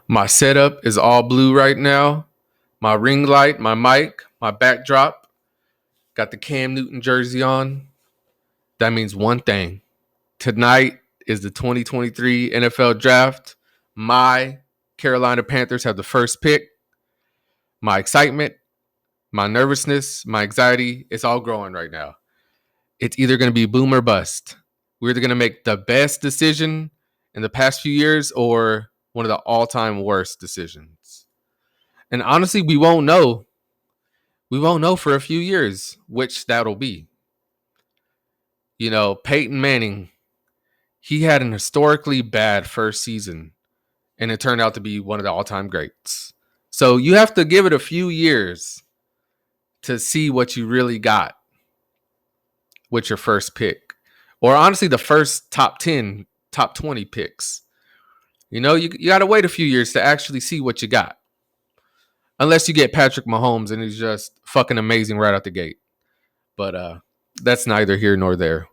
My setup is all blue right now. My ring light, my mic, my backdrop. Got the Cam Newton jersey on. That means one thing. Tonight is the 2023 NFL Draft. My Carolina Panthers have the first pick. My excitement, my nervousness, my anxiety, it's all growing right now. It's either going to be boom or bust. We're either going to make the best decision in the past few years or one of the all-time worst decisions. And honestly, we won't know. We won't know for a few years which that'll be. You know, Peyton Manning, he had an historically bad first season, and it turned out to be one of the all-time greats. So you have to give it a few years to see what you really got with your first pick. Or honestly, the first top 10, top 20 picks. You know, you got to wait a few years to actually see what you got. Unless you get Patrick Mahomes and he's just fucking amazing right out the gate. But that's neither here nor there.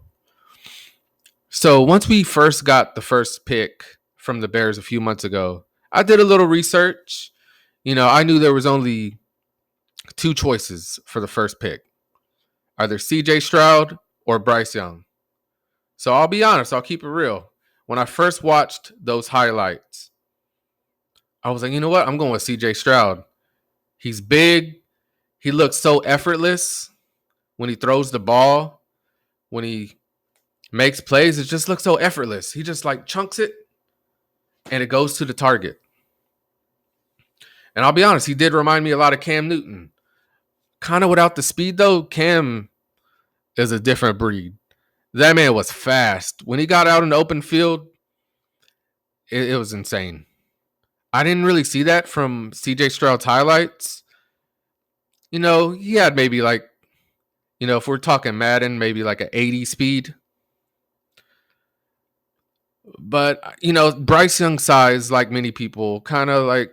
So once we first got the first pick from the Bears a few months ago, I did a little research. You know, I knew there was only two choices for the first pick. Either CJ Stroud or Bryce Young. So I'll be honest, I'll keep it real. When I first watched those highlights, I was like, you know what? I'm going with CJ Stroud. He's big. He looks so effortless when he throws the ball, when he makes plays. It just looks so effortless. He just like chunks it and it goes to the target. And I'll be honest, he did remind me a lot of Cam Newton. Kind of without the speed, though. Cam is a different breed. That man was fast. When he got out in the open field, it was insane. I didn't really see that from CJ Stroud's highlights. You know, he had maybe like, you know, if we're talking Madden, maybe like an 80 speed. But, you know, Bryce Young's size, like many people, kind of like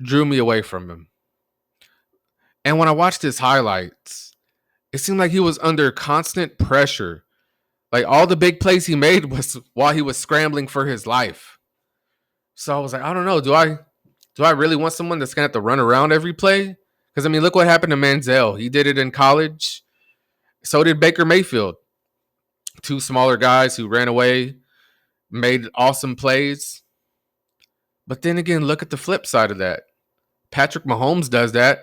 drew me away from him. And when I watched his highlights, it seemed like he was under constant pressure. Like all the big plays he made was while he was scrambling for his life. So I was like, I don't know. Do I really want someone that's gonna have to run around every play? Because I mean, look what happened to Manziel. He did it in college. So did Baker Mayfield. Two smaller guys who ran away, made awesome plays. But then again, look at the flip side of that. Patrick Mahomes does that.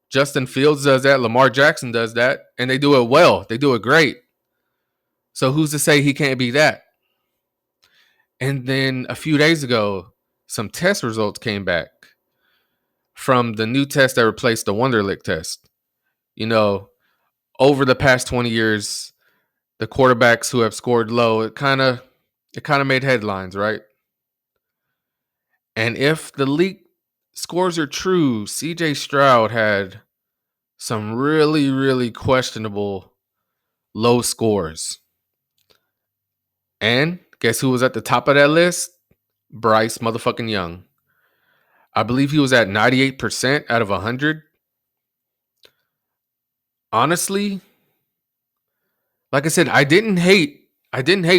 Justin Fields does that. Lamar Jackson does that. And they do it well. They do it great. So who's to say he can't be that? And then a few days ago, some test results came back from the new test that replaced the Wonderlic test. You know, over the past 20 years, the quarterbacks who have scored low, it kind of made headlines, right? And if the leaked scores are true, CJ Stroud had some really, really questionable low scores. And guess who was at the top of that list? Bryce motherfucking Young. I believe he was at 98% out of 100. Honestly, like I said, I didn't hate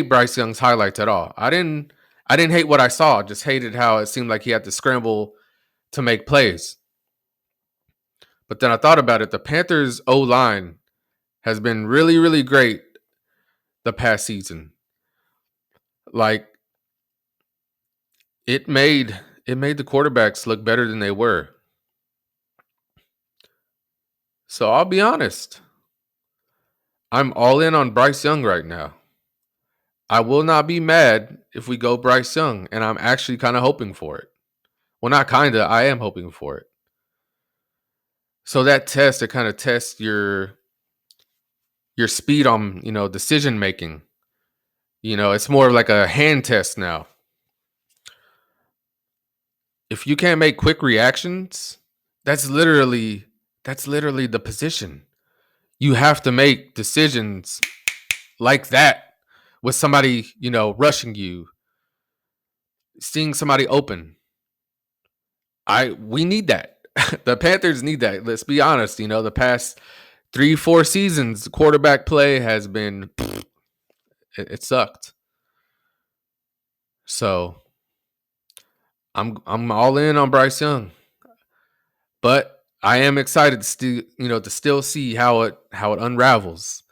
Bryce Young's highlights at all. I didn't hate what I saw. I just hated how it seemed like he had to scramble to make plays. But then I thought about it. The Panthers O-line has been really, really great the past season. Like it made the quarterbacks look better than they were. So I'll be honest. I'm all in on Bryce Young right now. I will not be mad if we go Bryce Young, and I'm actually kind of hoping for it. Well, not kind of. I am hoping for it. So that test, it kind of tests your speed on, you know, decision making. You know, it's more like a hand test now. If you can't make quick reactions, that's literally the position. You have to make decisions like that with somebody, you know, rushing you, seeing somebody open. We need that. The Panthers need that. Let's be honest. You know, the past 3-4 seasons, quarterback play has been it sucked. So I'm all in on Bryce Young, but I am excited to still see how it unravels.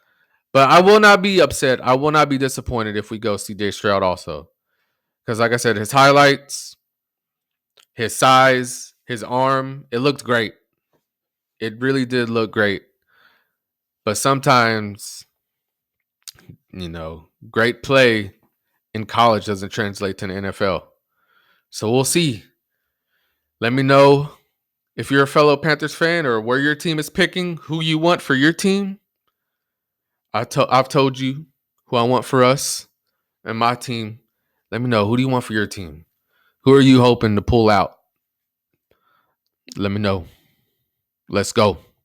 But I will not be upset. I will not be disappointed if we go CJ Stroud also, because like I said, his highlights, his size, his arm, it looked great. It really did look great. But sometimes, great play in college doesn't translate to the NFL. So we'll see. Let me know if you're a fellow Panthers fan or where your team is picking, who you want for your team. I've told you who I want for us and my team. Let me know, who do you want for your team? Who are you hoping to pull out? Let me know. Let's go.